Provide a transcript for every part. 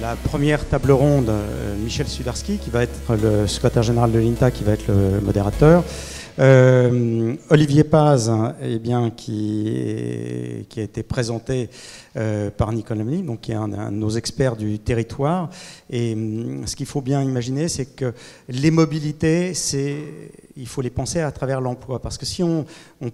la première table ronde, Michel Sudarski, qui va être le secrétaire général de l'INTA, qui va être le modérateur. Olivier Paz, eh bien, qui a été présenté par Nicolas Mely, donc qui est un de nos experts du territoire. Et ce qu'il faut bien imaginer, c'est que les mobilités, il faut les penser à travers l'emploi. Parce que si on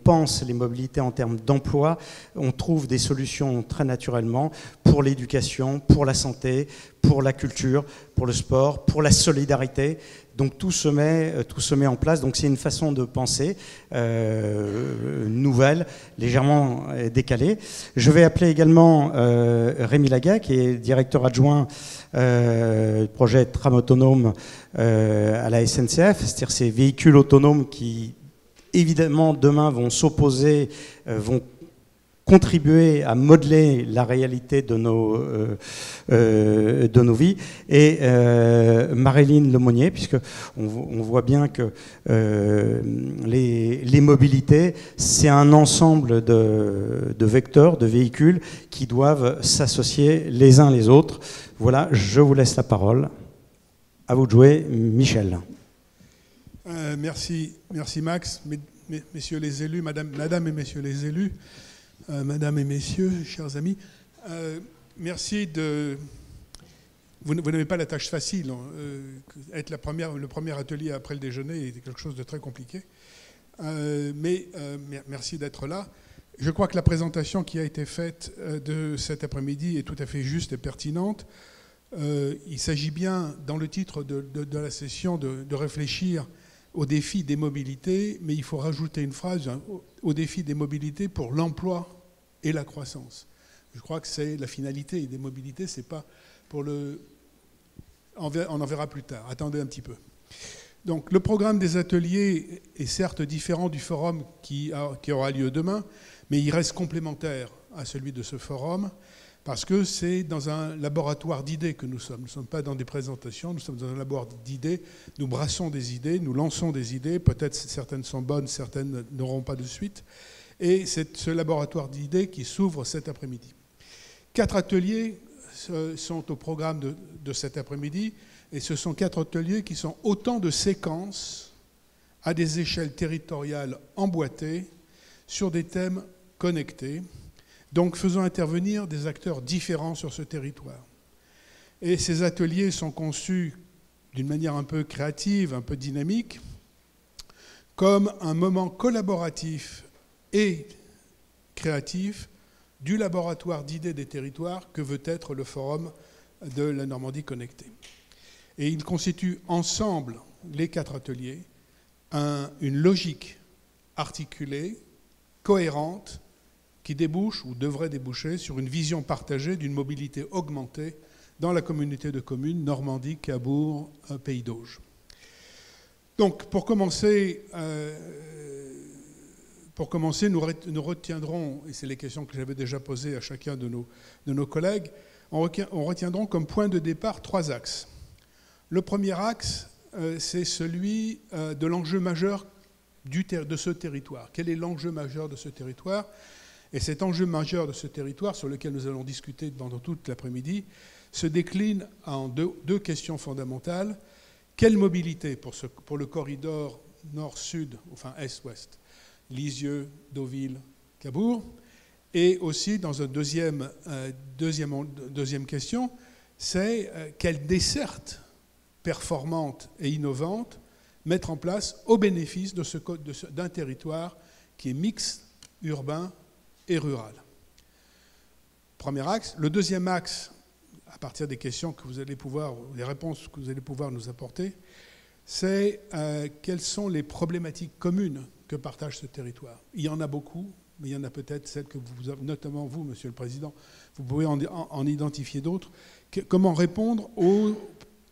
pense les mobilités en termes d'emploi, on trouve des solutions très naturellement pour l'éducation, pour la santé, pour la culture, pour le sport, pour la solidarité. Donc tout se met en place. Donc c'est une façon de penser nouvelle, légèrement décalée. Je vais appeler également Rémi Laga, qui est directeur adjoint du projet tram autonome à la SNCF, c'est-à-dire ces véhicules autonomes qui, évidemment, demain vont s'opposer, vont contribuer à modeler la réalité de nos vies. Et Marilyn Lemonnier, puisqu'on voit bien que les mobilités, c'est un ensemble de vecteurs, de véhicules qui doivent s'associer les uns les autres. Voilà, je vous laisse la parole. À vous de jouer, Michel. Merci Max, messieurs les élus, madame et messieurs les élus. Mesdames et messieurs, chers amis, merci de... Vous n'avez pas la tâche facile. Être le premier atelier après le déjeuner est quelque chose de très compliqué. Mais merci d'être là. Je crois que la présentation qui a été faite de cet après-midi est tout à fait juste et pertinente. Il s'agit bien, dans le titre de la session, de réfléchir au défi des mobilités, mais il faut rajouter une phrase, au défi des mobilités pour l'emploi et la croissance. Je crois que c'est la finalité des mobilités, c'est pas pour le... On en verra plus tard, attendez un petit peu. Donc le programme des ateliers est certes différent du forum qui aura lieu demain, mais il reste complémentaire à celui de ce forum, parce que c'est dans un laboratoire d'idées que nous sommes. Nous ne sommes pas dans des présentations, nous sommes dans un laboratoire d'idées. Nous brassons des idées, nous lançons des idées. Peut-être certaines sont bonnes, certaines n'auront pas de suite. Et c'est ce laboratoire d'idées qui s'ouvre cet après-midi. 4 ateliers sont au programme de cet après-midi. Et ce sont 4 ateliers qui sont autant de séquences à des échelles territoriales emboîtées sur des thèmes connectés. Donc, faisant intervenir des acteurs différents sur ce territoire. Et ces ateliers sont conçus d'une manière un peu créative, un peu dynamique, comme un moment collaboratif et créatif du laboratoire d'idées des territoires que veut être le Forum de la Normandie connectée. Et ils constituent ensemble, les 4 ateliers, une logique articulée, cohérente, qui débouche ou devrait déboucher sur une vision partagée d'une mobilité augmentée dans la communauté de communes Normandie, Cabourg, Pays d'Auge. Donc, pour commencer, nous retiendrons, et c'est les questions que j'avais déjà posées à chacun de nos collègues, on retiendront comme point de départ 3 axes. Le premier axe, c'est celui de l'enjeu majeur de ce territoire. Quel est l'enjeu majeur de ce territoire ? Et cet enjeu majeur de ce territoire, sur lequel nous allons discuter pendant toute l'après-midi, se décline en deux questions fondamentales. Quelle mobilité pour le corridor nord-sud, enfin est-ouest, Lisieux, Deauville, Cabourg, et aussi dans une deuxième question, c'est quelle desserte performante et innovante mettre en place au bénéfice d'un territoire qui est mixte, urbain et rural. Premier axe. Le deuxième axe, à partir des questions que vous allez pouvoir, les réponses que vous allez pouvoir nous apporter, c'est quelles sont les problématiques communes que partage ce territoire. Il y en a beaucoup, mais il y en a peut-être celles que vous, notamment vous, Monsieur le Président, vous pouvez en identifier d'autres. Comment répondre aux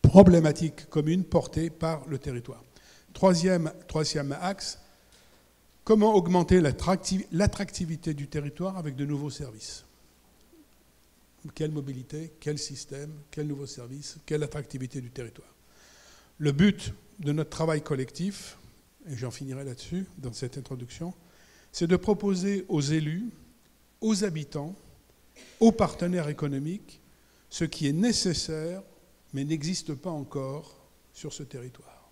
problématiques communes portées par le territoire. Troisième axe, comment augmenter l'attractivité du territoire avec de nouveaux services? Quelle mobilité, quel système, quel nouveau service, quelle attractivité du territoire? Le but de notre travail collectif, et j'en finirai là-dessus dans cette introduction, c'est de proposer aux élus, aux habitants, aux partenaires économiques, ce qui est nécessaire, mais n'existe pas encore sur ce territoire.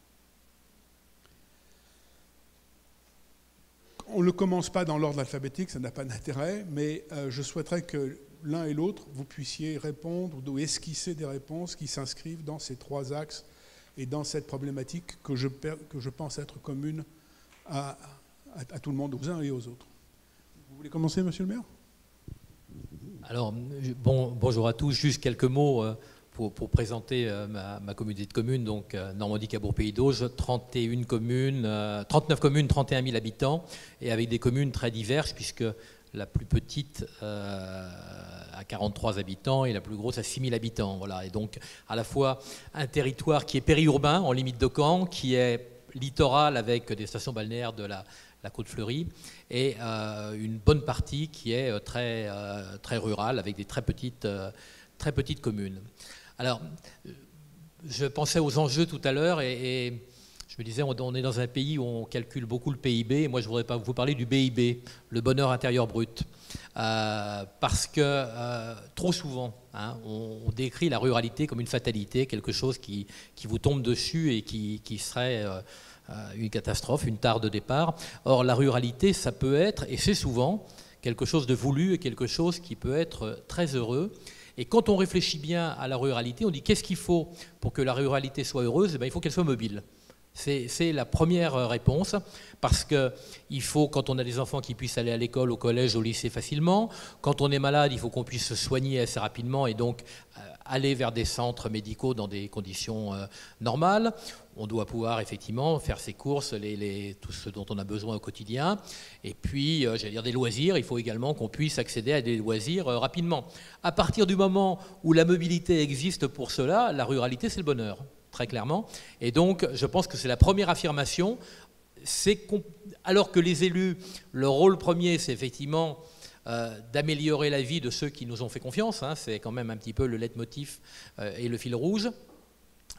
On ne commence pas dans l'ordre alphabétique, ça n'a pas d'intérêt, mais je souhaiterais que l'un et l'autre, vous puissiez répondre ou esquisser des réponses qui s'inscrivent dans ces trois axes et dans cette problématique que je pense être commune à tout le monde, aux uns et aux autres. Vous voulez commencer, monsieur le maire ? Alors, bonjour à tous. Juste quelques mots pour présenter ma communauté de communes, donc Normandie-Cabourg-Pays d'Auge, 39 communes, 31 000 habitants, et avec des communes très diverses, puisque la plus petite a 43 habitants et la plus grosse a 6 000 habitants. Voilà. Et donc, à la fois un territoire qui est périurbain, en limite de Caen, qui est littoral avec des stations balnéaires de la côte fleurie, et une bonne partie qui est très rurale, avec des très petites communes. Alors, je pensais aux enjeux tout à l'heure, et je me disais, on est dans un pays où on calcule beaucoup le PIB, et moi je voudrais pas vous parler du BIB, le bonheur intérieur brut, parce que trop souvent, on décrit la ruralité comme une fatalité, quelque chose qui vous tombe dessus et qui serait une catastrophe, une tare de départ. Or, la ruralité, ça peut être, et c'est souvent, quelque chose de voulu et quelque chose qui peut être très heureux. Et quand on réfléchit bien à la ruralité, on dit qu'est-ce qu'il faut pour que la ruralité soit heureuse ? Eh bien, il faut qu'elle soit mobile. C'est la première réponse, parce qu'il faut, quand on a des enfants, qui puissent aller à l'école, au collège, au lycée facilement. Quand on est malade, il faut qu'on puisse se soigner assez rapidement et donc aller vers des centres médicaux dans des conditions normales. On doit pouvoir effectivement faire ses courses, tout ce dont on a besoin au quotidien. Et puis, j'allais dire des loisirs, il faut également qu'on puisse accéder à des loisirs rapidement. À partir du moment où la mobilité existe pour cela, la ruralité, c'est le bonheur, très clairement. Et donc, je pense que c'est la première affirmation. Alors que les élus, leur rôle premier, c'est effectivement d'améliorer la vie de ceux qui nous ont fait confiance, c'est quand même un petit peu le leitmotiv et le fil rouge.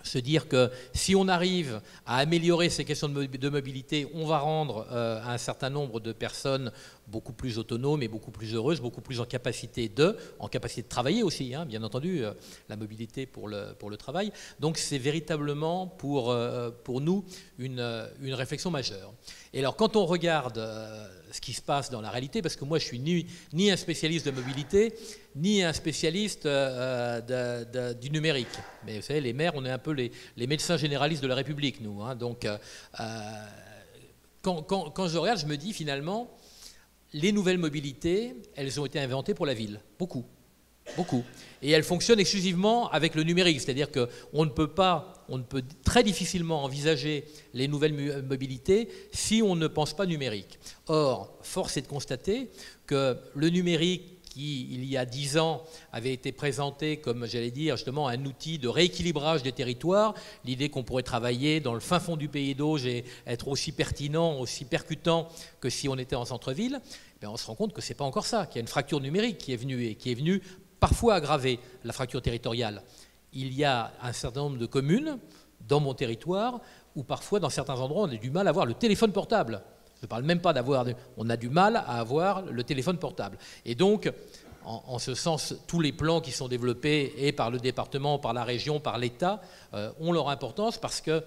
Se dire que si on arrive à améliorer ces questions de mobilité, on va rendre un certain nombre de personnes beaucoup plus autonomes et beaucoup plus heureuses, beaucoup plus en capacité de travailler aussi, bien entendu, la mobilité pour le travail. Donc c'est véritablement pour nous une réflexion majeure. Et alors quand on regarde ce qui se passe dans la réalité, parce que moi je suis ni un spécialiste de mobilité, ni un spécialiste du numérique. Mais vous savez, les maires, on est un peu les médecins généralistes de la République, nous. Donc, quand je regarde, je me dis finalement, les nouvelles mobilités, elles ont été inventées pour la ville. Beaucoup. Et elles fonctionnent exclusivement avec le numérique. C'est-à-dire qu'on ne peut très difficilement envisager les nouvelles mobilités si on ne pense pas numérique. Or, force est de constater que le numérique, qui, il y a 10 ans, avait été présenté comme, j'allais dire, justement, un outil de rééquilibrage des territoires, l'idée qu'on pourrait travailler dans le fin fond du Pays d'Auge et être aussi pertinent, aussi percutant que si on était en centre-ville, on se rend compte que ce n'est pas encore ça, qu'il y a une fracture numérique qui est venue parfois aggraver la fracture territoriale. Il y a un certain nombre de communes dans mon territoire où parfois, dans certains endroits, on a du mal à avoir le téléphone portable. Je ne parle même pas on a du mal à avoir le téléphone portable. Et donc, en ce sens, tous les plans qui sont développés, et par le département, par la région, par l'État, ont leur importance parce que,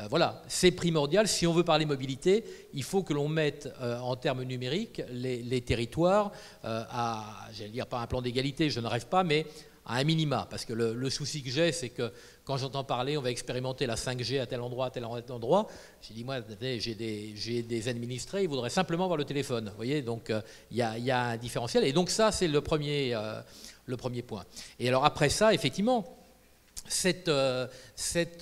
voilà, c'est primordial. Si on veut parler mobilité, il faut que l'on mette, en termes numériques, les territoires j'allais dire, pas un plan d'égalité, je ne rêve pas, mais à un minima. Parce que le souci que j'ai, c'est que quand j'entends parler, on va expérimenter la 5G à tel endroit, j'ai dit, moi, j'ai des administrés, ils voudraient simplement voir le téléphone. Vous voyez, donc il y a un différentiel. Et donc ça, c'est le premier point. Et alors après ça, effectivement, cette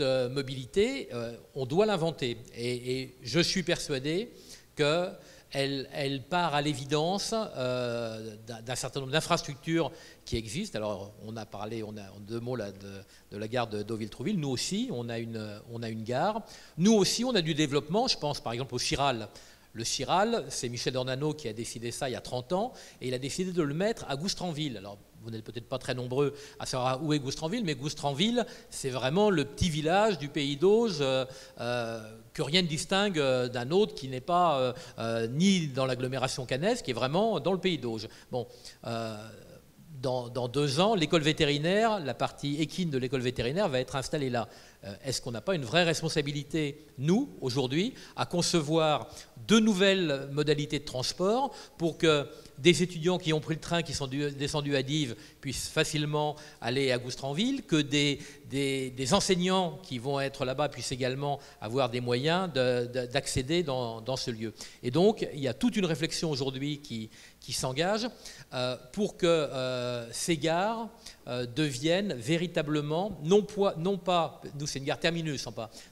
mobilité, on doit l'inventer. Et je suis persuadé qu'elle part à l'évidence d'un certain nombre d'infrastructures qui existent. Alors, on a parlé, en 2 mots là, de la gare de Deauville-Trouville. Nous aussi, on a une gare. Nous aussi, on a du développement. Je pense par exemple au Ciral. Le Ciral, c'est Michel Dornano qui a décidé ça il y a 30 ans, et il a décidé de le mettre à Goustranville. Alors, vous n'êtes peut-être pas très nombreux à savoir où est Goustranville, mais Goustranville, c'est vraiment le petit village du Pays d'Auge que rien ne distingue d'un autre qui n'est pas ni dans l'agglomération caennaise, qui est vraiment dans le Pays d'Auge. Bon, dans 2 ans, l'école vétérinaire, la partie équine de l'école vétérinaire va être installée là. Est-ce qu'on n'a pas une vraie responsabilité, nous, aujourd'hui, à concevoir de nouvelles modalités de transport pour que des étudiants qui ont pris le train, qui sont descendus à Dives, puissent facilement aller à Goustranville, que des enseignants qui vont être là-bas puissent également avoir des moyens d'accéder dans ce lieu. Et donc, il y a toute une réflexion aujourd'hui qui s'engage pour que ces gares deviennent véritablement, non pas, nous c'est une gare terminus,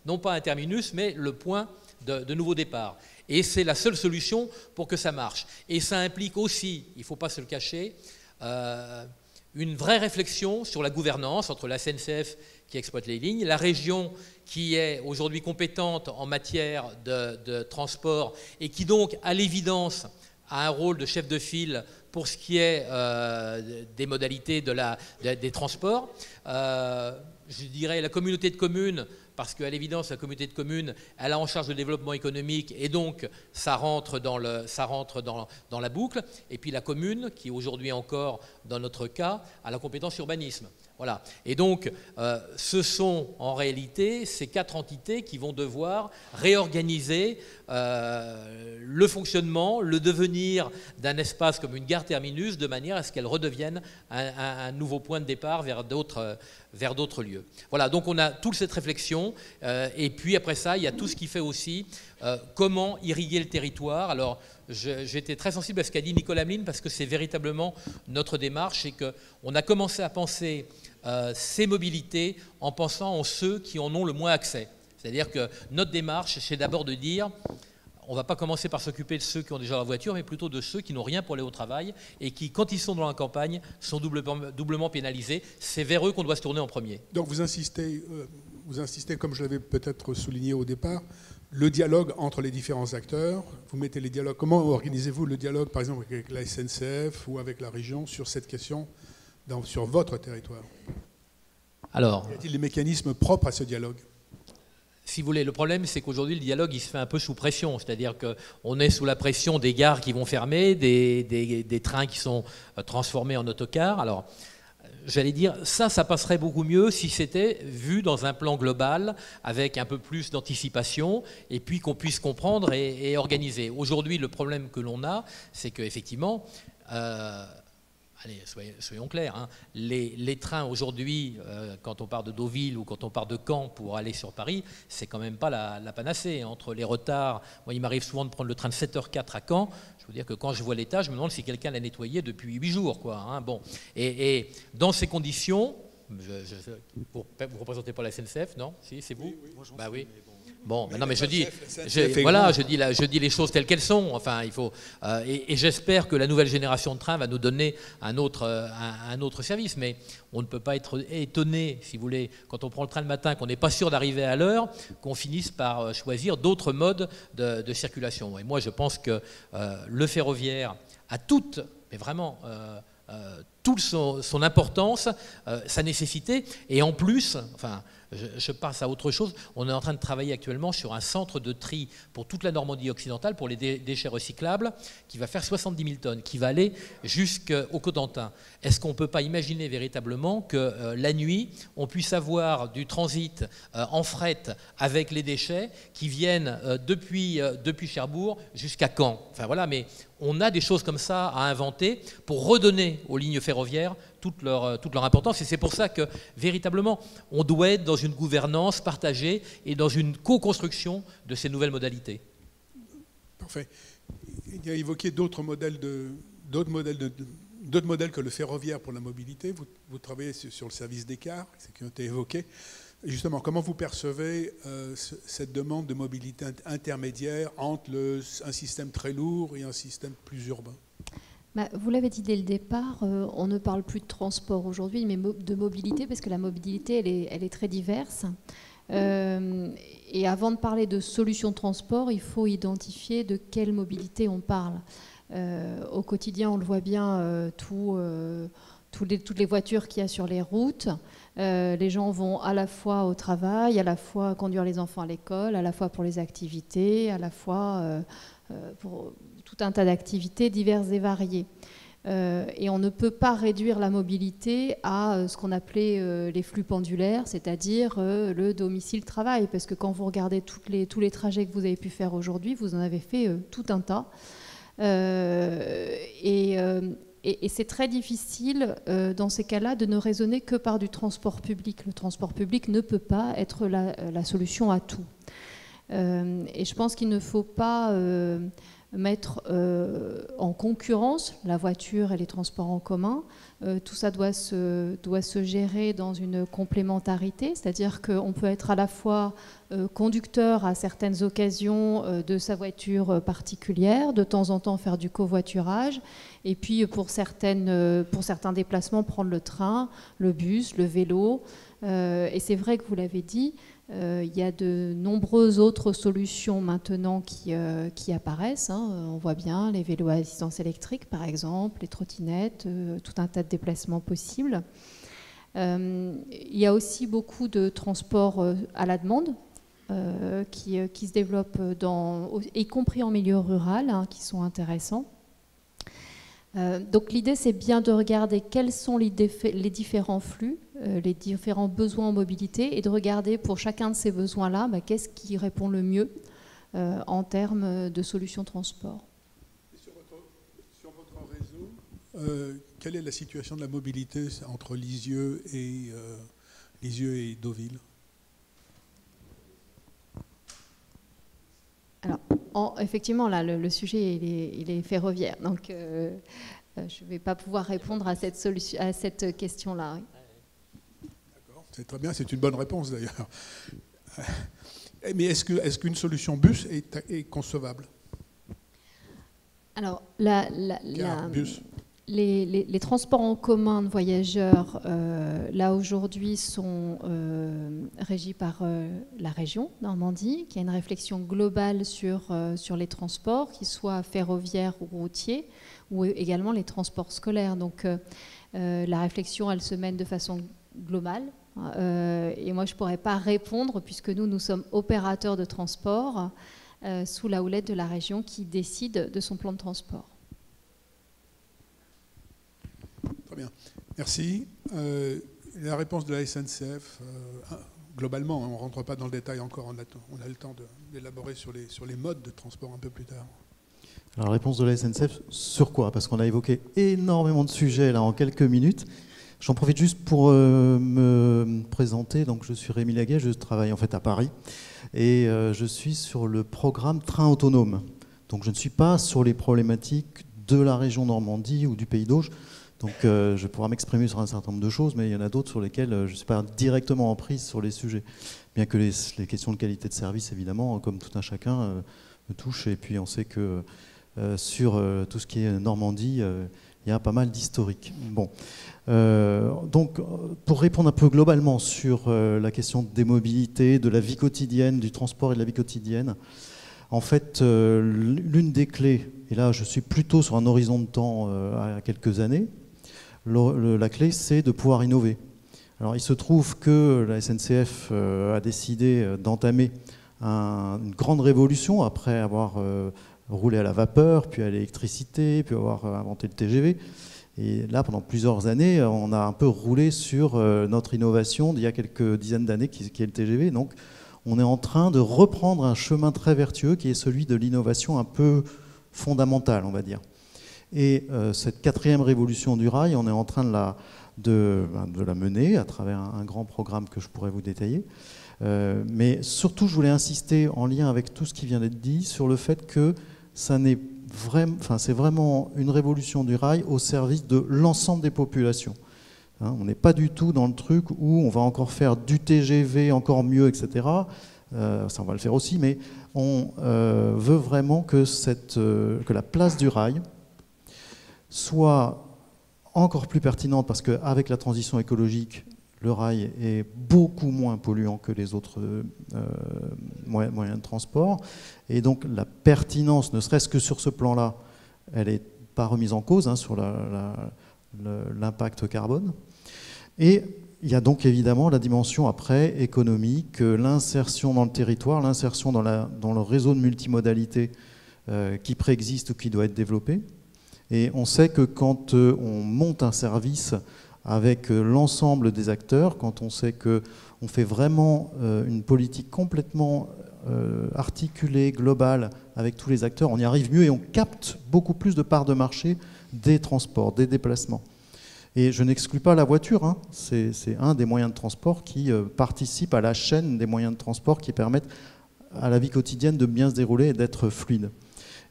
non pas un terminus, mais le point de nouveau départ. Et c'est la seule solution pour que ça marche. Et ça implique aussi, il ne faut pas se le cacher, une vraie réflexion sur la gouvernance entre la SNCF qui exploite les lignes, la région qui est aujourd'hui compétente en matière de transport et qui donc, à l'évidence, a un rôle de chef de file pour ce qui est des modalités des transports. Je dirais la communauté de communes, parce qu'à l'évidence, la communauté de communes, elle a en charge le développement économique et donc ça rentre dans la boucle. Et puis la commune, qui aujourd'hui encore, dans notre cas, a la compétence urbanisme. Voilà. Et donc, ce sont en réalité ces 4 entités qui vont devoir réorganiser le fonctionnement, le devenir d'un espace comme une gare terminus, de manière à ce qu'elle redevienne un nouveau point de départ vers d'autres lieux. Voilà, donc on a toute cette réflexion, et puis après ça, il y a tout ce qui fait aussi comment irriguer le territoire. Alors, j'étais très sensible à ce qu'a dit Nicolas Hamelin, parce que c'est véritablement notre démarche, et qu'on a commencé à penser ces mobilités en pensant en ceux qui en ont le moins accès. C'est-à-dire que notre démarche, c'est d'abord de dire, on ne va pas commencer par s'occuper de ceux qui ont déjà leur voiture, mais plutôt de ceux qui n'ont rien pour aller au travail et qui, quand ils sont dans la campagne, sont doublement pénalisés. C'est vers eux qu'on doit se tourner en premier. Donc vous insistez, comme je l'avais peut-être souligné au départ, le dialogue entre les différents acteurs. Vous mettez les dialogues. Comment organisez-vous le dialogue, par exemple, avec la SNCF ou avec la région sur cette question sur votre territoire? Alors, y a-t-il des mécanismes propres à ce dialogue? Si vous voulez, le problème, c'est qu'aujourd'hui, le dialogue, il se fait un peu sous pression. C'est-à-dire qu'on est sous la pression des gares qui vont fermer, des trains qui sont transformés en autocars. Alors, j'allais dire, ça passerait beaucoup mieux si c'était vu dans un plan global, avec un peu plus d'anticipation, et puis qu'on puisse comprendre et organiser. Aujourd'hui, le problème que l'on a, c'est qu'effectivement... Allez, soyons clairs, hein. Les trains aujourd'hui, quand on part de Deauville ou quand on part de Caen pour aller sur Paris, c'est quand même pas la panacée. Entre les retards, moi il m'arrive souvent de prendre le train de 7h04 à Caen, je veux dire que quand je vois l'état, je me demande si quelqu'un l'a nettoyé depuis 8 jours, quoi, hein. Bon. Et dans ces conditions, vous ne représentez pas la SNCF, non? Si, c'est vous? Oui. Bah oui. Bon, non, mais je dis les choses telles qu'elles sont. Enfin, il faut, et j'espère que la nouvelle génération de trains va nous donner un autre service. Mais on ne peut pas être étonné, si vous voulez, quand on prend le train le matin, qu'on n'est pas sûr d'arriver à l'heure, qu'on finisse par choisir d'autres modes de circulation. Et moi, je pense que le ferroviaire a toute, mais vraiment... toute son importance, sa nécessité, et en plus, enfin, je passe à autre chose, on est en train de travailler actuellement sur un centre de tri pour toute la Normandie occidentale, pour les déchets recyclables, qui va faire 70 000 tonnes, qui va aller jusqu'au Cotentin. Est-ce qu'on ne peut pas imaginer véritablement que la nuit, on puisse avoir du transit en fret avec les déchets qui viennent depuis Cherbourg jusqu'à Caen? Enfin voilà, mais on a des choses comme ça à inventer pour redonner aux lignes ferroviaires toute leur importance. Et c'est pour ça que, véritablement, on doit être dans une gouvernance partagée et dans une co-construction de ces nouvelles modalités. Parfait. Il y a évoqué d'autres modèles que le ferroviaire pour la mobilité. Vous travaillez sur le service des cars, qui ont été évoqués. Justement, comment vous percevez cette demande de mobilité intermédiaire entre un système très lourd et un système plus urbain? Vous l'avez dit dès le départ, on ne parle plus de transport aujourd'hui, mais de mobilité, parce que la mobilité, elle est très diverse. Et avant de parler de solutions de transport, il faut identifier de quelle mobilité on parle. Au quotidien, on le voit bien, toutes les voitures qu'il y a sur les routes. Les gens vont à la fois au travail, à la fois conduire les enfants à l'école, à la fois pour les activités, à la fois pour tout un tas d'activités diverses et variées. Et on ne peut pas réduire la mobilité à ce qu'on appelait les flux pendulaires, c'est-à-dire le domicile-travail. Parce que quand vous regardez tous les trajets que vous avez pu faire aujourd'hui, vous en avez fait tout un tas. Et c'est très difficile, dans ces cas-là, de ne raisonner que par du transport public. Le transport public ne peut pas être la solution à tout. Et je pense qu'il ne faut pas mettre en concurrence la voiture et les transports en commun. Tout ça doit se gérer dans une complémentarité, c'est-à-dire qu'on peut être à la fois conducteur à certaines occasions de sa voiture particulière, de temps en temps faire du covoiturage, et puis pour certains déplacements prendre le train, le bus, le vélo. Et c'est vrai que vous l'avez dit, il y a de nombreuses autres solutions maintenant qui apparaissent. On voit bien les vélos à assistance électrique, par exemple, les trottinettes, tout un tas de déplacements possibles. Il y a aussi beaucoup de transports à la demande qui se développent, y compris en milieu rural, qui sont intéressants. Donc l'idée, c'est bien de regarder quels sont les différents flux, les différents besoins en mobilité, et de regarder pour chacun de ces besoins-là, qu'est-ce qui répond le mieux en termes de solutions de transport. Sur votre réseau, quelle est la situation de la mobilité entre Lisieux et Deauville? Alors, effectivement, là, le sujet, il est ferroviaire. Donc, je ne vais pas pouvoir répondre à cette question-là. Oui. D'accord, c'est très bien, c'est une bonne réponse d'ailleurs. Mais est-ce qu'une solution bus est concevable? Alors, bus. Les transports en commun de voyageurs, là aujourd'hui, sont régis par la région Normandie, qui a une réflexion globale sur les transports, qu'ils soient ferroviaires ou routiers, ou également les transports scolaires. Donc la réflexion, elle se mène de façon globale. Et moi, je ne pourrais pas répondre, puisque nous sommes opérateurs de transport sous la houlette de la région qui décide de son plan de transport. Très bien, merci. La réponse de la SNCF, globalement, on ne rentre pas dans le détail encore, on a le temps d'élaborer sur les modes de transport un peu plus tard. Alors, la réponse de la SNCF, sur quoi? Parce qu'on a évoqué énormément de sujets là en quelques minutes. J'en profite juste pour me présenter. Donc, je suis Rémi Laguet, je travaille en fait à Paris et je suis sur le programme Train autonome. Donc, je ne suis pas sur les problématiques de la région Normandie ou du Pays d'Auge. Donc je pourrais m'exprimer sur un certain nombre de choses, mais il y en a d'autres sur lesquelles je ne suis pas directement en prise sur les sujets. Bien que les questions de qualité de service, évidemment, comme tout un chacun, me touchent. Et puis on sait que sur tout ce qui est Normandie, il y a pas mal d'historique. Bon. Donc pour répondre un peu globalement sur la question des mobilités, de la vie quotidienne, du transport et de la vie quotidienne, en fait, l'une des clés, et là je suis plutôt sur un horizon de temps à quelques années, la clé, c'est de pouvoir innover. Alors, il se trouve que la SNCF a décidé d'entamer une grande révolution après avoir roulé à la vapeur, puis à l'électricité, puis avoir inventé le TGV. Et là, pendant plusieurs années, on a un peu roulé sur notre innovation d'il y a quelques dizaines d'années, qui est le TGV. Donc, on est en train de reprendre un chemin très vertueux qui est celui de l'innovation un peu fondamentale, on va dire. Et cette quatrième révolution du rail, on est en train de la mener à travers un grand programme que je pourrais vous détailler. Mais surtout, je voulais insister, en lien avec tout ce qui vient d'être dit, sur le fait que c'est vraiment une révolution du rail au service de l'ensemble des populations. On n'est pas du tout dans le truc où on va encore faire du TGV encore mieux, etc. Ça, on va le faire aussi, mais on veut vraiment que la place du rail soit encore plus pertinente, parce qu'avec la transition écologique, le rail est beaucoup moins polluant que les autres moyens de transport. Et donc la pertinence, ne serait-ce que sur ce plan-là, elle n'est pas remise en cause sur l'impact carbone. Et il y a donc évidemment la dimension après économique, l'insertion dans le territoire, l'insertion dans le réseau de multimodalité qui préexiste ou qui doit être développé. Et on sait que quand on monte un service avec l'ensemble des acteurs, quand on sait qu'on fait vraiment une politique complètement articulée, globale, avec tous les acteurs, on y arrive mieux et on capte beaucoup plus de parts de marché des transports, des déplacements. Et je n'exclus pas la voiture, hein. C'est un des moyens de transport qui participe à la chaîne des moyens de transport qui permettent à la vie quotidienne de bien se dérouler et d'être fluide.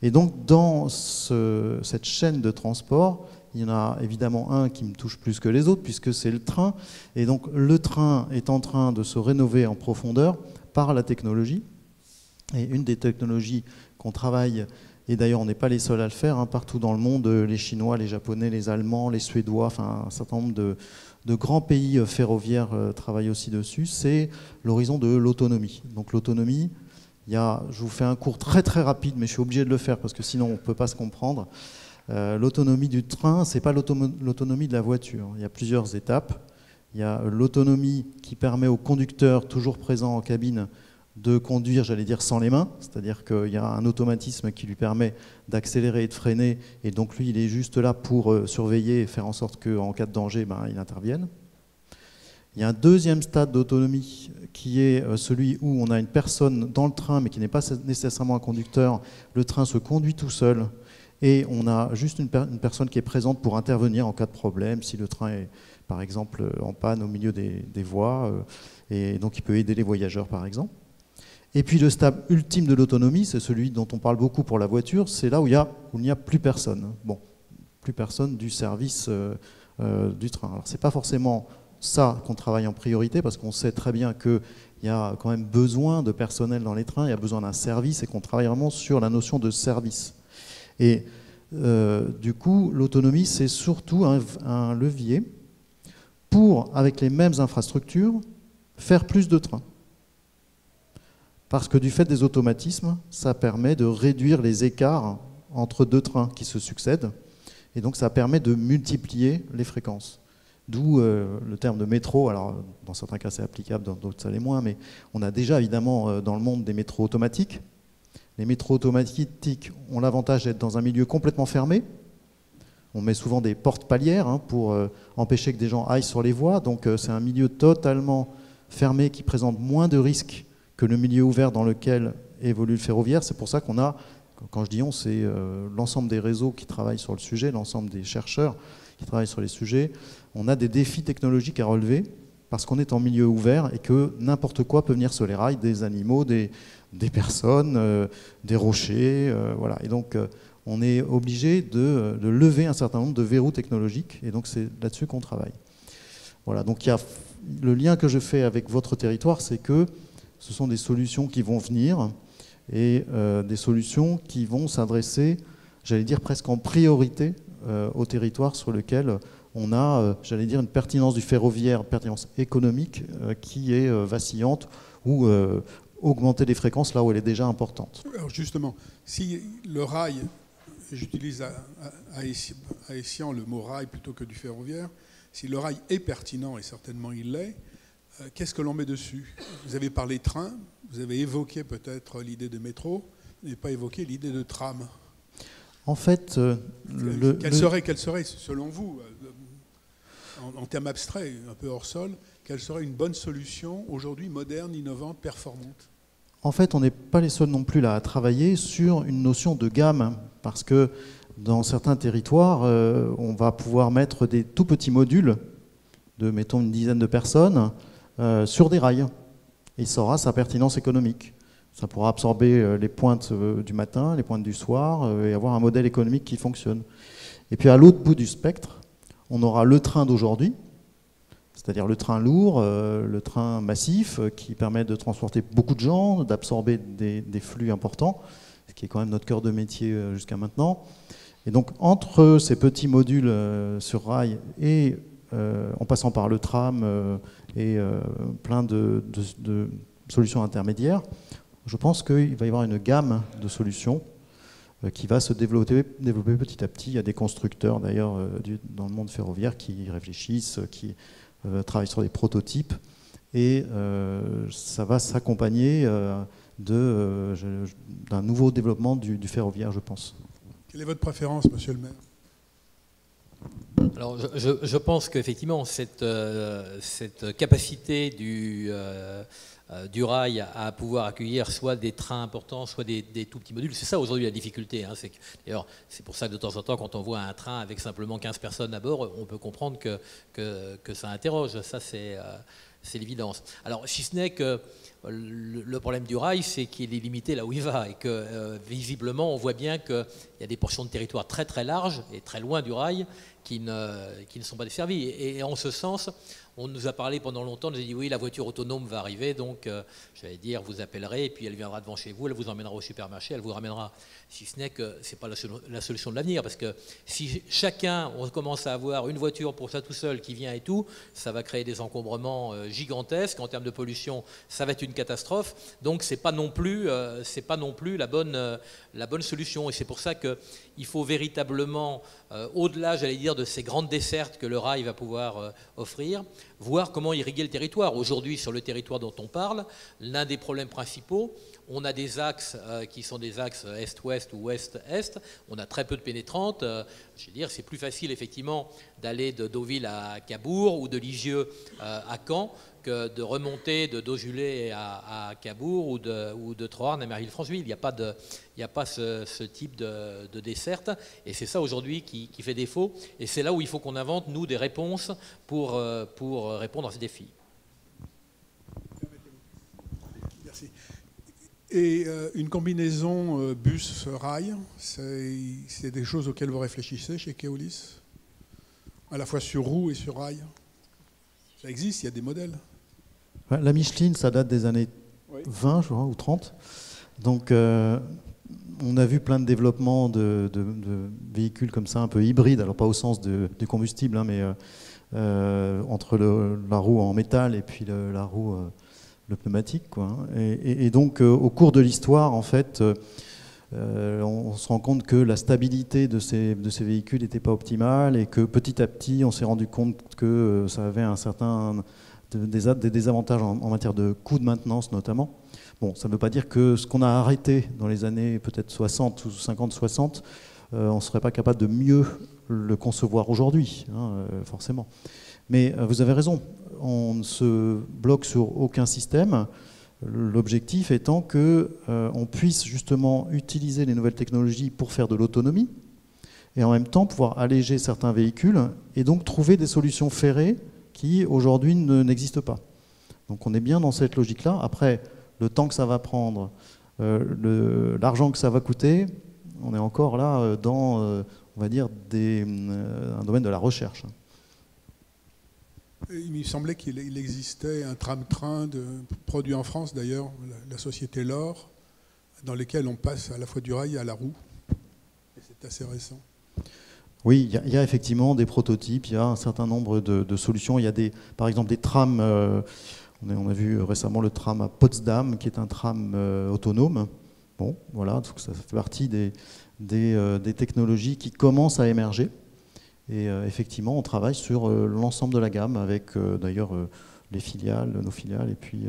Et donc dans cette chaîne de transport, il y en a évidemment un qui me touche plus que les autres puisque c'est le train. Et donc le train est en train de se rénover en profondeur par la technologie. Et une des technologies qu'on travaille, et d'ailleurs on n'est pas les seuls à le faire, hein, partout dans le monde, les Chinois, les Japonais, les Allemands, les Suédois, enfin un certain nombre de grands pays ferroviaires travaillent aussi dessus, c'est l'horizon de l'autonomie. Donc l'autonomie, je vous fais un cours très très rapide, mais je suis obligé de le faire parce que sinon on ne peut pas se comprendre. L'autonomie du train, ce n'est pas l'autonomie de la voiture. Il y a plusieurs étapes. Il y a l'autonomie qui permet au conducteur toujours présent en cabine de conduire, j'allais dire, sans les mains. C'est-à-dire qu'il y a un automatisme qui lui permet d'accélérer et de freiner. Et donc lui, il est juste là pour surveiller et faire en sorte qu'en cas de danger, il intervienne. Il y a un deuxième stade d'autonomie qui est celui où on a une personne dans le train mais qui n'est pas nécessairement un conducteur. Le train se conduit tout seul et on a juste une personne qui est présente pour intervenir en cas de problème, si le train est par exemple en panne au milieu des voies et donc il peut aider les voyageurs par exemple. Et puis le stade ultime de l'autonomie, c'est celui dont on parle beaucoup pour la voiture, c'est là où il n'y a plus personne. Bon, plus personne du service du train. Alors c'est pas forcément ça qu'on travaille en priorité parce qu'on sait très bien qu'il y a quand même besoin de personnel dans les trains, il y a besoin d'un service et qu'on travaille vraiment sur la notion de service. Et du coup, l'autonomie, c'est surtout un levier pour, avec les mêmes infrastructures, faire plus de trains. Parce que du fait des automatismes, ça permet de réduire les écarts entre deux trains qui se succèdent. Et donc ça permet de multiplier les fréquences. D'où le terme de métro. Alors dans certains cas c'est applicable, dans d'autres ça l'est moins, mais on a déjà évidemment dans le monde des métros automatiques. Les métros automatiques ont l'avantage d'être dans un milieu complètement fermé. On met souvent des portes palières pour empêcher que des gens aillent sur les voies. Donc c'est un milieu totalement fermé qui présente moins de risques que le milieu ouvert dans lequel évolue le ferroviaire. C'est pour ça qu'on a, quand je dis on, c'est l'ensemble des réseaux qui travaillent sur le sujet, l'ensemble des chercheurs qui travaillent sur les sujets. On a des défis technologiques à relever parce qu'on est en milieu ouvert et que n'importe quoi peut venir sur les rails, des animaux, des personnes, des rochers, voilà. Et donc on est obligé de lever un certain nombre de verrous technologiques et donc c'est là-dessus qu'on travaille. Voilà, donc il y a le lien que je fais avec votre territoire, c'est que ce sont des solutions qui vont venir et des solutions qui vont s'adresser, j'allais dire presque en priorité, au territoire sur lequel on a, j'allais dire, une pertinence du ferroviaire, pertinence économique qui est vacillante ou augmenter les fréquences là où elle est déjà importante. Alors justement, si le rail, j'utilise à Essian le mot rail plutôt que du ferroviaire, si le rail est pertinent, et certainement il l'est, qu'est-ce que l'on met dessus? Vous avez parlé train, vous avez évoqué peut-être l'idée de métro, vous n'avez pas évoqué l'idée de tram. En fait, quelle serait, selon vous, en termes abstraits, un peu hors sol, quelle serait une bonne solution aujourd'hui, moderne, innovante, performante? En fait, on n'est pas les seuls non plus là à travailler sur une notion de gamme, parce que dans certains territoires, on va pouvoir mettre des tout petits modules de, mettons, une dizaine de personnes sur des rails. Et ça aura sa pertinence économique. Ça pourra absorber les pointes du matin, les pointes du soir, et avoir un modèle économique qui fonctionne. Et puis à l'autre bout du spectre, on aura le train d'aujourd'hui, c'est-à-dire le train lourd, le train massif, qui permet de transporter beaucoup de gens, d'absorber des flux importants, ce qui est quand même notre cœur de métier jusqu'à maintenant. Et donc entre ces petits modules sur rail et en passant par le tram et plein de solutions intermédiaires, je pense qu'il va y avoir une gamme de solutions qui va se développer petit à petit. Il y a des constructeurs d'ailleurs dans le monde ferroviaire qui réfléchissent, qui travaillent sur des prototypes et ça va s'accompagner d'un nouveau développement du ferroviaire, je pense. Quelle est votre préférence, monsieur le maire? Alors, je pense qu'effectivement, cette capacité du rail à pouvoir accueillir soit des trains importants, soit des tout petits modules, c'est ça aujourd'hui la difficulté. Hein, d'ailleurs, c'est pour ça que de temps en temps, quand on voit un train avec simplement 15 personnes à bord, on peut comprendre que ça interroge. Ça, c'est l'évidence. Alors, si ce n'est que le problème du rail, c'est qu'il est limité là où il va et que visiblement, on voit bien qu'il y a des portions de territoire très très larges et très loin du rail qui ne sont pas desservies. Et en ce sens, on nous a parlé pendant longtemps, on nous a dit oui, la voiture autonome va arriver, donc j'allais dire, vous appellerez, et puis elle viendra devant chez vous, elle vous emmènera au supermarché, elle vous ramènera. Si ce n'est que ce n'est pas la solution de l'avenir, parce que si chacun, on commence à avoir une voiture pour ça tout seul qui vient et tout, ça va créer des encombrements gigantesques. En termes de pollution, ça va être une catastrophe. Donc c'est pas non plus la bonne solution. Et c'est pour ça qu'il faut véritablement, au-delà, j'allais dire, de ces grandes dessertes que le rail va pouvoir offrir, voir comment irriguer le territoire. Aujourd'hui, sur le territoire dont on parle, l'un des problèmes principaux, on a des axes qui sont des axes est-ouest ou ouest-est. On a très peu de pénétrantes. Je veux dire, c'est plus facile, effectivement, d'aller de Deauville à Cabourg ou de Lisieux à Caen que de remonter de Dosulaie à Cabourg ou de Troarn à Merville-Francheville. Il n'y a pas ce type de desserte. Et c'est ça, aujourd'hui, qui fait défaut. Et c'est là où il faut qu'on invente, nous, des réponses pour répondre à ces défis. Merci. Et une combinaison bus-rail, c'est des choses auxquelles vous réfléchissez chez Keolis, à la fois sur roue et sur rail? Ça existe, il y a des modèles. La Micheline, ça date des années 20, je crois, ou 30. Donc, on a vu plein de développements de véhicules comme ça, un peu hybrides, alors pas au sens du combustible, hein, mais entre la roue en métal et puis la roue... le pneumatique, quoi. Et donc, au cours de l'histoire, en fait, on se rend compte que la stabilité de ces véhicules n'était pas optimale et que petit à petit, on s'est rendu compte que ça avait des désavantages en matière de coûts de maintenance, notamment. Bon, ça ne veut pas dire que ce qu'on a arrêté dans les années peut-être 60 ou 50-60, on ne serait pas capable de mieux le concevoir aujourd'hui, hein, forcément. Mais vous avez raison, on ne se bloque sur aucun système, l'objectif étant qu'on puisse justement utiliser les nouvelles technologies pour faire de l'autonomie et en même temps pouvoir alléger certains véhicules et donc trouver des solutions ferrées qui aujourd'hui n'existent pas. Donc on est bien dans cette logique-là. Après, le temps que ça va prendre, l'argent que ça va coûter, on est encore là dans, on va dire, un domaine de la recherche. Il me semblait qu'il existait un tram-train produit en France, d'ailleurs, la société L'Or, dans lequel on passe à la fois du rail à la roue. Et c'est assez récent. Oui, il y a effectivement des prototypes, il y a un certain nombre de solutions. Il y a par exemple des trams, on a vu récemment le tram à Potsdam, qui est un tram autonome. Bon, voilà, donc ça fait partie des technologies qui commencent à émerger. Et effectivement, on travaille sur l'ensemble de la gamme avec d'ailleurs nos filiales et puis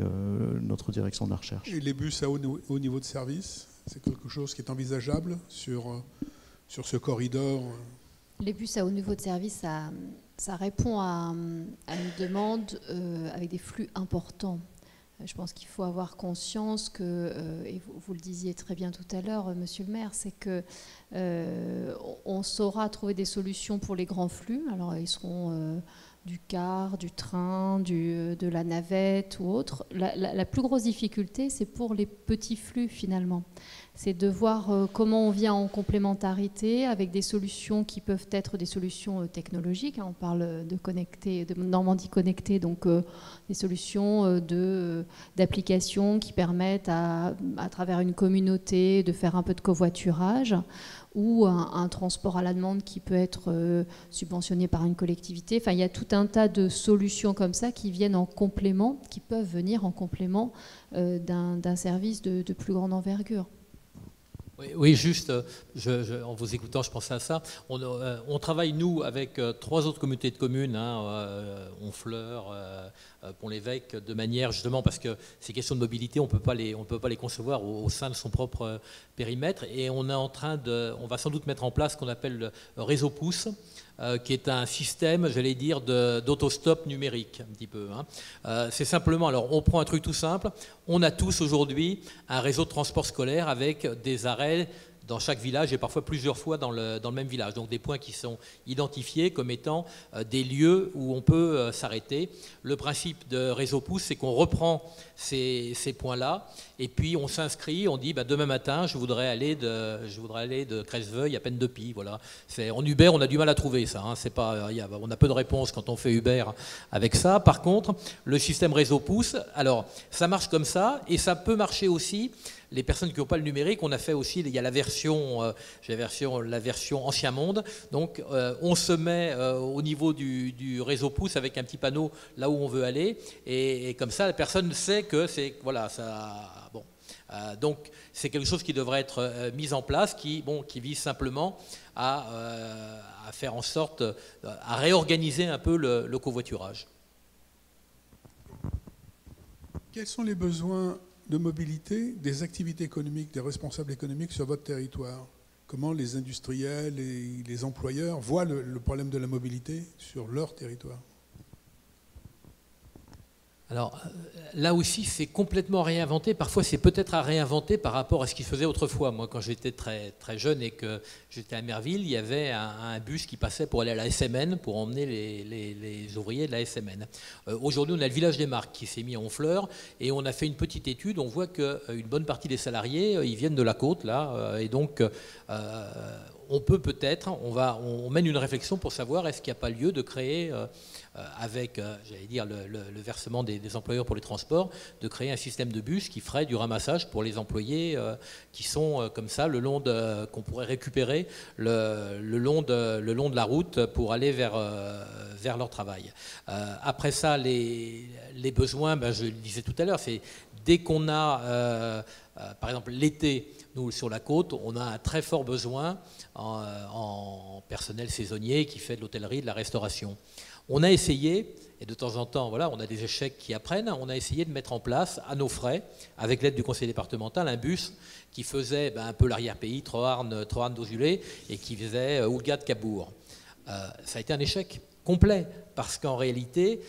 notre direction de la recherche. Et les bus à haut niveau de service, c'est quelque chose qui est envisageable sur ce corridor? Les bus à haut niveau de service, ça répond à une demande avec des flux importants. Je pense qu'il faut avoir conscience que, et vous le disiez très bien tout à l'heure, monsieur le maire, c'est qu'on saura trouver des solutions pour les grands flux. Alors, ils seront du car, du train, de la navette ou autre. La plus grosse difficulté, c'est pour les petits flux, finalement. C'est de voir comment on vient en complémentarité avec des solutions qui peuvent être des solutions technologiques. On parle de Normandie connectée, donc des solutions d'applications qui permettent à travers une communauté de faire un peu de covoiturage, ou un transport à la demande qui peut être subventionné par une collectivité. Enfin, il y a tout un tas de solutions comme ça qui viennent en complément, qui peuvent venir en complément d'un service de plus grande envergure. Oui, juste, en vous écoutant, je pensais à ça. On travaille, nous, avec 3 autres communautés de communes, Honfleur, Pont-l'Évêque, de manière, justement, parce que ces questions de mobilité, on ne peut pas les concevoir au sein de son propre périmètre. Et on va sans doute mettre en place ce qu'on appelle le réseau pouce, qui est un système, j'allais dire, d'autostop numérique, un petit peu. C'est simplement, alors on prend un truc tout simple, on a tous aujourd'hui un réseau de transport scolaire avec des arrêts dans chaque village et parfois plusieurs fois dans le même village. Donc des points qui sont identifiés comme étant des lieux où on peut s'arrêter. Le principe de Réseau Pouce, c'est qu'on reprend ces points-là et puis on s'inscrit, on dit demain matin je voudrais aller de Cresseveuille à Pennes-de-Pie. Voilà. En Uber, on a du mal à trouver ça. On a peu de réponses quand on fait Uber avec ça. Par contre, le système Réseau Pouce, alors ça marche comme ça et ça peut marcher aussi. Les personnes qui n'ont pas le numérique, on a fait aussi, il y a la version Ancien Monde. Donc on se met au niveau du réseau pouce avec un petit panneau là où on veut aller. Et comme ça, la personne sait que c'est... Voilà, ça... Bon. Donc c'est quelque chose qui devrait être mis en place, qui vise simplement à faire en sorte, à réorganiser un peu le covoiturage. Quels sont les besoins de mobilité des activités économiques, des responsables économiques sur votre territoire? Comment les industriels et les employeurs voient le problème de la mobilité sur leur territoire? Alors là aussi, c'est complètement réinventé. Parfois, c'est peut-être à réinventer par rapport à ce qui se faisait autrefois. Moi, quand j'étais très, très jeune et que j'étais à Merville, il y avait un bus qui passait pour aller à la SMN, pour emmener les ouvriers de la SMN. Aujourd'hui, on a le village des Marques qui s'est mis en Honfleur et on a fait une petite étude. On voit qu'une bonne partie des salariés, ils viennent de la côte, là, et donc on peut peut-être, on mène une réflexion pour savoir est-ce qu'il n'y a pas lieu de créer, avec, j'allais dire, le versement des employeurs pour les transports, de créer un système de bus qui ferait du ramassage pour les employés qui sont comme ça, qu'on pourrait récupérer le long de la route pour aller vers leur travail. Après ça, les besoins, je le disais tout à l'heure, c'est dès qu'on a, par exemple l'été, nous sur la côte, on a un très fort besoin en personnel saisonnier qui fait de l'hôtellerie, de la restauration. On a essayé, et de temps en temps, voilà, on a des échecs qui apprennent, on a essayé de mettre en place, à nos frais, avec l'aide du conseil départemental, un bus qui faisait un peu l'arrière-pays, Troarn d'Ozulé, et qui faisait Oulgat de Cabourg. Ça a été un échec complet, parce qu'en réalité,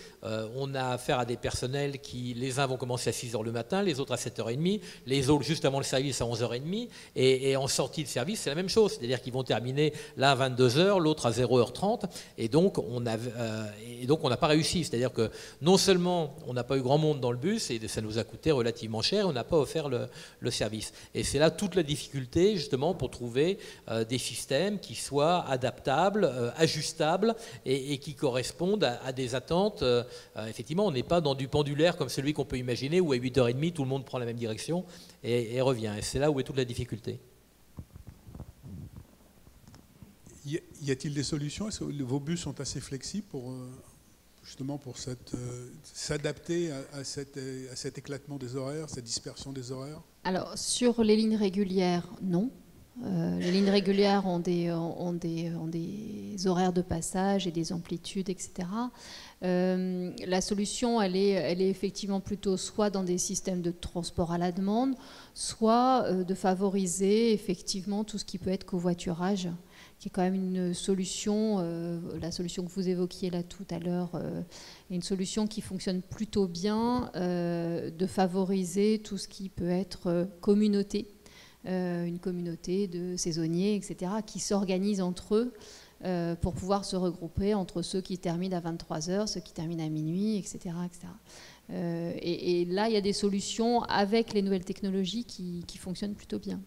on a affaire à des personnels qui, les uns vont commencer à 6h le matin, les autres à 7h30, les autres juste avant le service à 11h30, et en sortie de service, c'est la même chose, c'est-à-dire qu'ils vont terminer l'un à 22h, l'autre à 0h30, et donc on n'a pas réussi, c'est-à-dire que non seulement on n'a pas eu grand monde dans le bus, et ça nous a coûté relativement cher, et on n'a pas offert le service. Et c'est là toute la difficulté, justement, pour trouver des systèmes qui soient adaptables, ajustables, et qui correspondent à des attentes. Effectivement, on n'est pas dans du pendulaire comme celui qu'on peut imaginer où à 8h30 tout le monde prend la même direction et revient. Et c'est là où est toute la difficulté. Y a-t-il des solutions? Est-ce que vos bus sont assez flexibles pour s'adapter à cet éclatement des horaires, cette dispersion des horaires? Alors, sur les lignes régulières, non. Les lignes régulières ont des horaires de passage et des amplitudes, etc. La solution, elle est effectivement plutôt soit dans des systèmes de transport à la demande, soit de favoriser effectivement tout ce qui peut être covoiturage, qui est quand même une solution, la solution que vous évoquiez là tout à l'heure, est une solution qui fonctionne plutôt bien, de favoriser tout ce qui peut être communauté. Une communauté de saisonniers, etc., qui s'organisent entre eux pour pouvoir se regrouper entre ceux qui terminent à 23h, ceux qui terminent à minuit, etc. Et là, il y a des solutions avec les nouvelles technologies qui fonctionnent plutôt bien.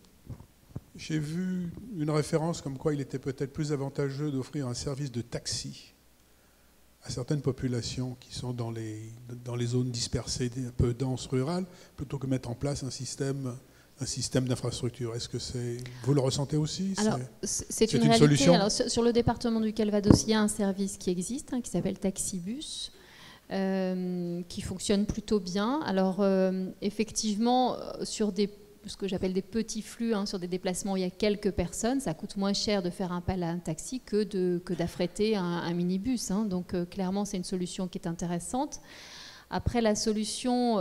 J'ai vu une référence comme quoi il était peut-être plus avantageux d'offrir un service de taxi à certaines populations qui sont dans les zones dispersées, un peu denses rurales, plutôt que mettre en place un système d'infrastructure. Est-ce que vous le ressentez aussi? Alors, c'est une réalité. Solution. Alors, sur le département du Calvados, il y a un service qui existe, qui s'appelle Taxibus, qui fonctionne plutôt bien. Alors, effectivement, sur ce que j'appelle des petits flux, sur des déplacements où il y a quelques personnes, ça coûte moins cher de faire appel à un taxi que d'affréter un minibus. Donc, clairement, c'est une solution qui est intéressante. Après, la solution,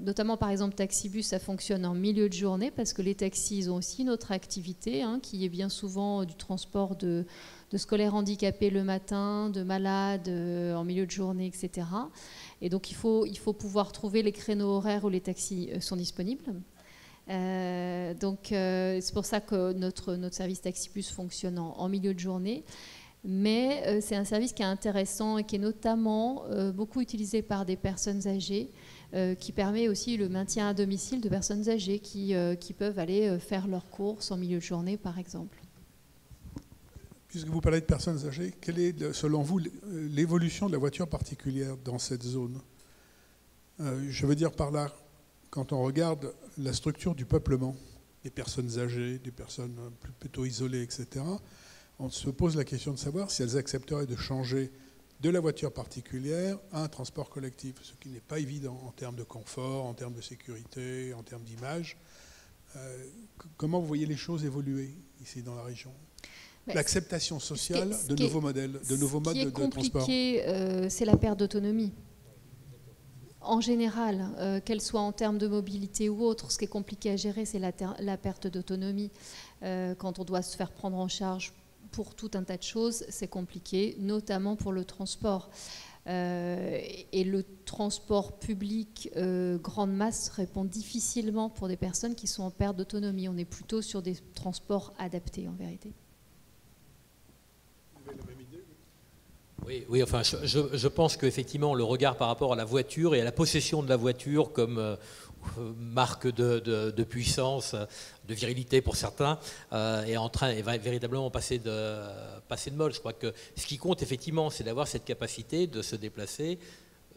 notamment par exemple Taxibus, ça fonctionne en milieu de journée parce que les taxis, ils ont aussi une autre activité qui est bien souvent du transport de scolaires handicapés le matin, de malades en milieu de journée, etc. Et donc il faut pouvoir trouver les créneaux horaires où les taxis sont disponibles. C'est pour ça que notre service Taxibus fonctionne en milieu de journée. Mais c'est un service qui est intéressant et qui est notamment beaucoup utilisé par des personnes âgées, qui permet aussi le maintien à domicile de personnes âgées qui peuvent aller faire leurs courses en milieu de journée, par exemple. Puisque vous parlez de personnes âgées, quelle est, selon vous, l'évolution de la voiture particulière dans cette zone? Je veux dire par là, quand on regarde la structure du peuplement, des personnes âgées, des personnes plutôt isolées, etc., on se pose la question de savoir si elles accepteraient de changer de la voiture particulière à un transport collectif, ce qui n'est pas évident en termes de confort, en termes de sécurité, en termes d'image. Comment vous voyez les choses évoluer ici dans la région? L'acceptation sociale de nouveaux modèles, de nouveaux modes de transport. Ce qui est compliqué, c'est la perte d'autonomie. En général, qu'elle soit en termes de mobilité ou autre, ce qui est compliqué à gérer, c'est la perte d'autonomie. Quand on doit se faire prendre en charge pour tout un tas de choses, c'est compliqué, notamment pour le transport. Et le transport public grande masse répond difficilement pour des personnes qui sont en perte d'autonomie. On est plutôt sur des transports adaptés, en vérité. Oui, enfin, je pense qu'effectivement, le regard par rapport à la voiture et à la possession de la voiture comme marque de puissance, de virilité pour certains, va véritablement passer de mode. Je crois que ce qui compte, effectivement, c'est d'avoir cette capacité de se déplacer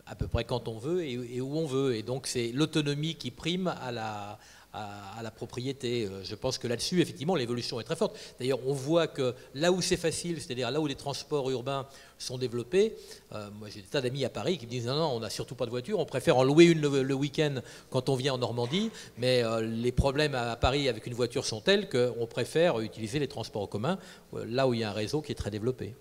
à peu près quand on veut et où on veut. Et donc, c'est l'autonomie qui prime à la propriété. Je pense que là-dessus, effectivement, l'évolution est très forte. D'ailleurs, on voit que là où c'est facile, c'est-à-dire là où les transports urbains sont développés, moi j'ai des tas d'amis à Paris qui me disent non, on n'a surtout pas de voiture, on préfère en louer une le week-end quand on vient en Normandie, mais les problèmes à Paris avec une voiture sont tels qu'on préfère utiliser les transports en commun là où il y a un réseau qui est très développé.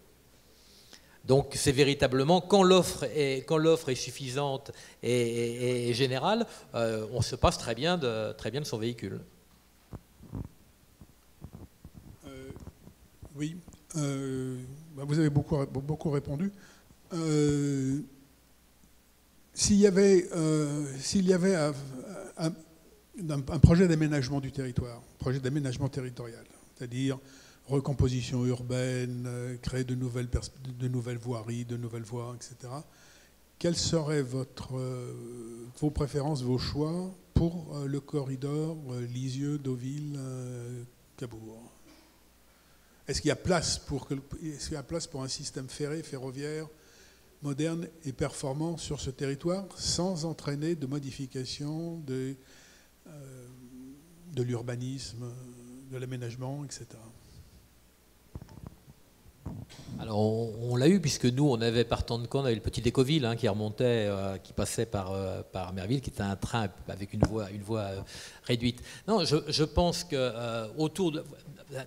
Donc c'est véritablement, quand l'offre est suffisante et générale, on se passe très bien de son véhicule. Oui, vous avez beaucoup répondu. S'il y avait un projet d'aménagement du territoire, projet d'aménagement territorial, c'est-à-dire recomposition urbaine, créer de nouvelles voiries, de nouvelles voies, etc. Quelles seraient vos préférences, vos choix pour le corridor Lisieux, Deauville, Cabourg? Est-ce qu'il y a place pour un système ferroviaire moderne et performant sur ce territoire sans entraîner de modification de l'urbanisme, de l'aménagement, etc.? Alors on l'a eu puisque nous on avait partant de Caen, on avait le petit Décoville qui remontait, qui passait par Merville, qui était un train avec une voie réduite. Non, je pense que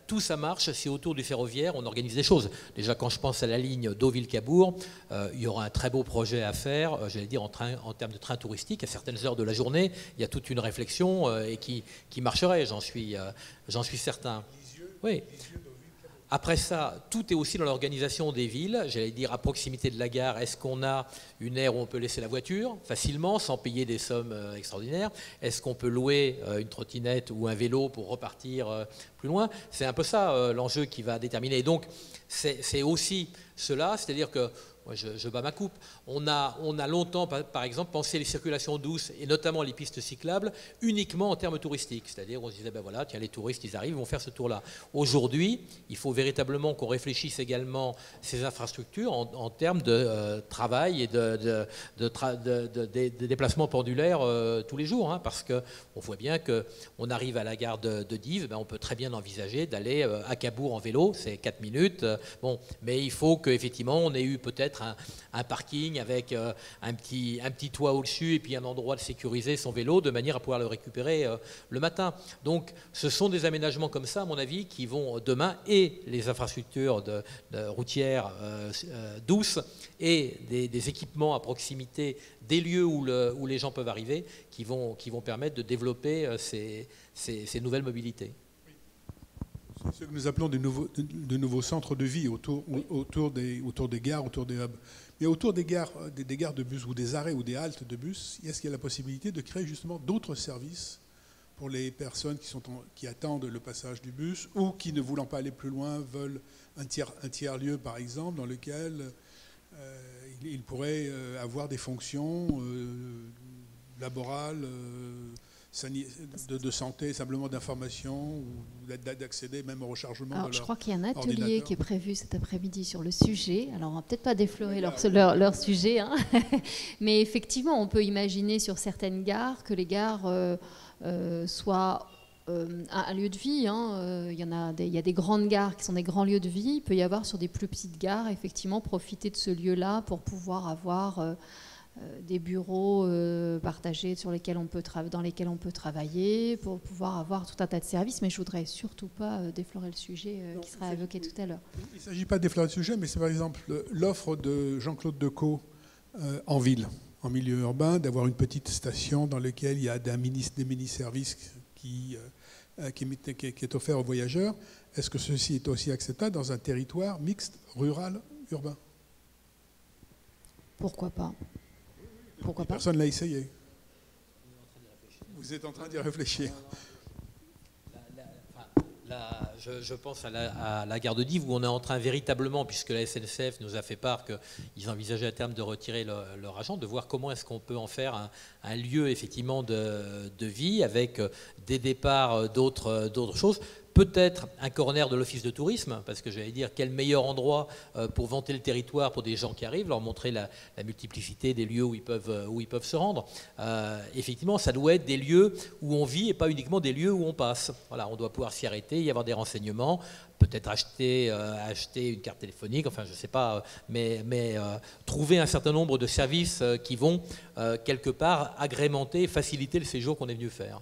tout ça marche si autour du ferroviaire on organise des choses. Déjà quand je pense à la ligne Deauville-Cabourg, il y aura un très beau projet à faire, j'allais dire en termes de train touristique. À certaines heures de la journée, il y a toute une réflexion et qui marcherait, j'en suis certain. Oui. Après ça, tout est aussi dans l'organisation des villes. J'allais dire à proximité de la gare, est-ce qu'on a une aire où on peut laisser la voiture facilement, sans payer des sommes extraordinaires? Est-ce qu'on peut louer une trottinette ou un vélo pour repartir plus loin? C'est un peu ça l'enjeu qui va déterminer. Et donc, c'est aussi cela, c'est-à-dire que moi, je bats ma coupe. On a longtemps, par exemple, pensé les circulations douces et notamment les pistes cyclables uniquement en termes touristiques. C'est-à-dire, on se disait, ben voilà, tiens, les touristes, ils arrivent, ils vont faire ce tour-là. Aujourd'hui, il faut véritablement qu'on réfléchisse également ces infrastructures en termes de travail et de déplacements pendulaires tous les jours. Parce qu'on voit bien qu'on arrive à la gare de Dives, ben on peut très bien envisager d'aller à Cabourg en vélo, c'est 4 minutes. Mais il faut qu'effectivement, on ait eu peut-être un parking avec un petit toit au-dessus et puis un endroit de sécuriser son vélo de manière à pouvoir le récupérer le matin. Donc ce sont des aménagements comme ça, à mon avis, qui vont demain, et les infrastructures routières douces et des équipements à proximité des lieux où les gens peuvent arriver qui vont permettre de développer ces nouvelles mobilités. Ce que nous appelons de nouveaux centres de vie autour des gares, autour des hubs. Mais autour des gares de bus ou des arrêts ou des haltes de bus, est-ce qu'il y a la possibilité de créer justement d'autres services pour les personnes qui attendent le passage du bus ou qui, ne voulant pas aller plus loin, veulent un tiers-lieu, par exemple, dans lequel ils pourraient avoir des fonctions laborales, de santé, simplement d'information, ou d'accéder même au rechargement de leur je crois qu'il y a un atelier ordinateur. qui est prévu cet après-midi sur le sujet. Alors, on va peut-être pas déflorer leur sujet, hein. Mais effectivement, on peut imaginer sur certaines gares que les gares soient un lieu de vie, hein. Il y a des grandes gares qui sont des grands lieux de vie. Il peut y avoir sur des plus petites gares, effectivement, profiter de ce lieu-là pour pouvoir avoir des bureaux partagés dans lesquels on peut travailler, pour pouvoir avoir tout un tas de services. Mais je ne voudrais surtout pas déflorer le sujet qui sera évoqué tout à l'heure. Il ne s'agit pas de déflorer le sujet, mais c'est par exemple l'offre de Jean-Claude Decaux en ville, en milieu urbain, d'avoir une petite station dans laquelle il y a des mini-services qui est offert aux voyageurs. Est-ce que ceci est aussi acceptable dans un territoire mixte, rural, urbain? Pourquoi pas? Pourquoi pas? Personne ne l'a essayé. Vous êtes en train d'y réfléchir. Je pense à la gare de Dives où on est en train véritablement, puisque la SNCF nous a fait part qu'ils envisageaient à terme de retirer leur agent, de voir comment est-ce qu'on peut en faire un lieu effectivement de vie avec des départs d'autres choses. Peut-être un corner de l'office de tourisme, parce que j'allais dire quel meilleur endroit pour vanter le territoire pour des gens qui arrivent, leur montrer la multiplicité des lieux où ils peuvent se rendre. Effectivement, ça doit être des lieux où on vit et pas uniquement des lieux où on passe. Voilà, on doit pouvoir s'y arrêter, y avoir des renseignements, peut-être acheter une carte téléphonique, enfin je ne sais pas, mais trouver un certain nombre de services qui vont quelque part agrémenter et faciliter le séjour qu'on est venu faire.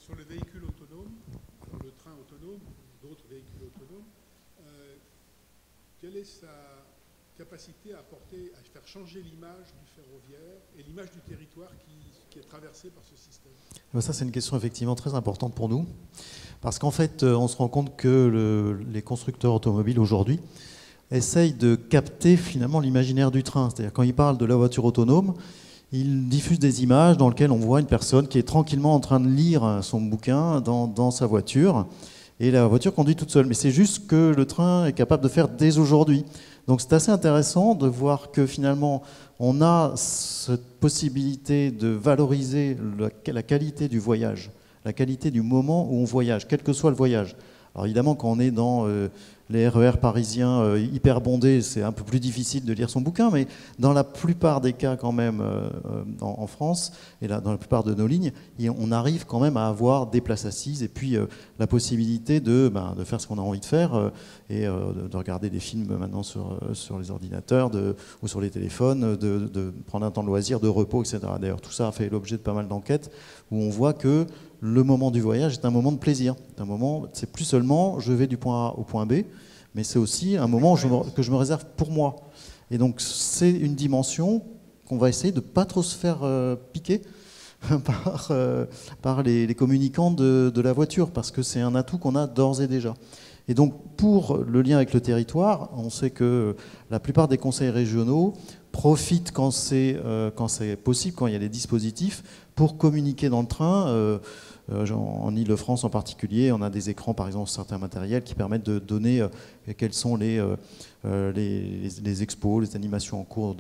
Sur le véhicule autonome, le train autonome, d'autres véhicules autonomes, quelle est sa capacité à faire changer l'image du ferroviaire et l'image du territoire qui est traversé par ce système? Ça, c'est une question effectivement très importante pour nous, parce qu'en fait, on se rend compte que les constructeurs automobiles aujourd'hui essayent de capter finalement l'imaginaire du train. C'est-à-dire quand ils parlent de la voiture autonome, il diffuse des images dans lesquelles on voit une personne qui est tranquillement en train de lire son bouquin dans sa voiture, et la voiture conduit toute seule. Mais c'est juste que le train est capable de faire dès aujourd'hui. Donc c'est assez intéressant de voir que finalement on a cette possibilité de valoriser la qualité du voyage, la qualité du moment où on voyage, quel que soit le voyage. Alors évidemment, quand on est dans les RER parisiens hyper bondés, c'est un peu plus difficile de lire son bouquin, mais dans la plupart des cas quand même en France, et là, dans la plupart de nos lignes, on arrive quand même à avoir des places assises et puis la possibilité de faire ce qu'on a envie de faire et de regarder des films maintenant sur les ordinateurs ou sur les téléphones, de prendre un temps de loisir, de repos, etc. D'ailleurs, tout ça a fait l'objet de pas mal d'enquêtes où on voit que le moment du voyage est un moment de plaisir. C'est plus seulement je vais du point A au point B, mais c'est aussi un moment que je me réserve pour moi. Et donc c'est une dimension qu'on va essayer de ne pas trop se faire piquer par les communicants de la voiture, parce que c'est un atout qu'on a d'ores et déjà. Et donc pour le lien avec le territoire, on sait que la plupart des conseils régionaux profitent quand c'est possible, quand il y a des dispositifs, pour communiquer dans le train. En Ile-de-France en particulier, on a des écrans, par exemple, sur certains matériels qui permettent de donner quels sont les expos, les animations en cours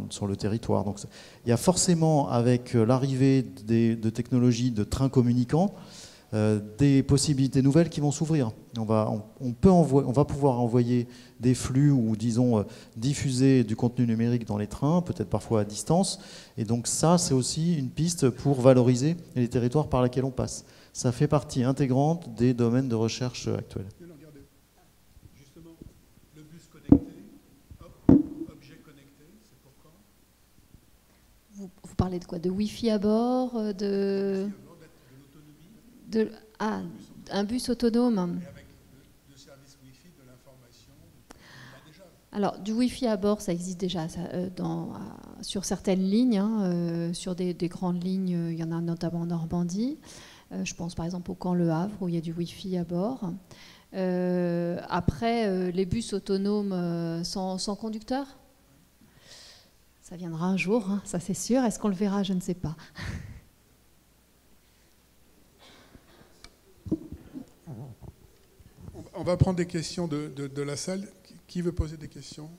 sur le territoire. Donc, il y a forcément, avec l'arrivée de technologies de trains communicants, des possibilités nouvelles qui vont s'ouvrir. On va pouvoir envoyer des flux ou, disons, diffuser du contenu numérique dans les trains, peut-être parfois à distance. Et donc ça, c'est aussi une piste pour valoriser les territoires par lesquels on passe. Ça fait partie intégrante des domaines de recherche actuels. Regardez, justement, le bus connecté, objet connecté, c'est pour quand? Vous parlez de quoi? De Wi-Fi à bord, un bus autonome. Et avec le service Wi-Fi, de l'information, déjà. Alors, du Wi-Fi à bord, ça existe déjà sur certaines lignes, sur des grandes lignes, il y en a notamment en Normandie. Je pense par exemple au camp Le Havre où il y a du Wi-Fi à bord. Après, les bus autonomes sans conducteur, ça viendra un jour, hein, ça c'est sûr. Est-ce qu'on le verra? Je ne sais pas. On va prendre des questions de la salle. Qui veut poser des questions?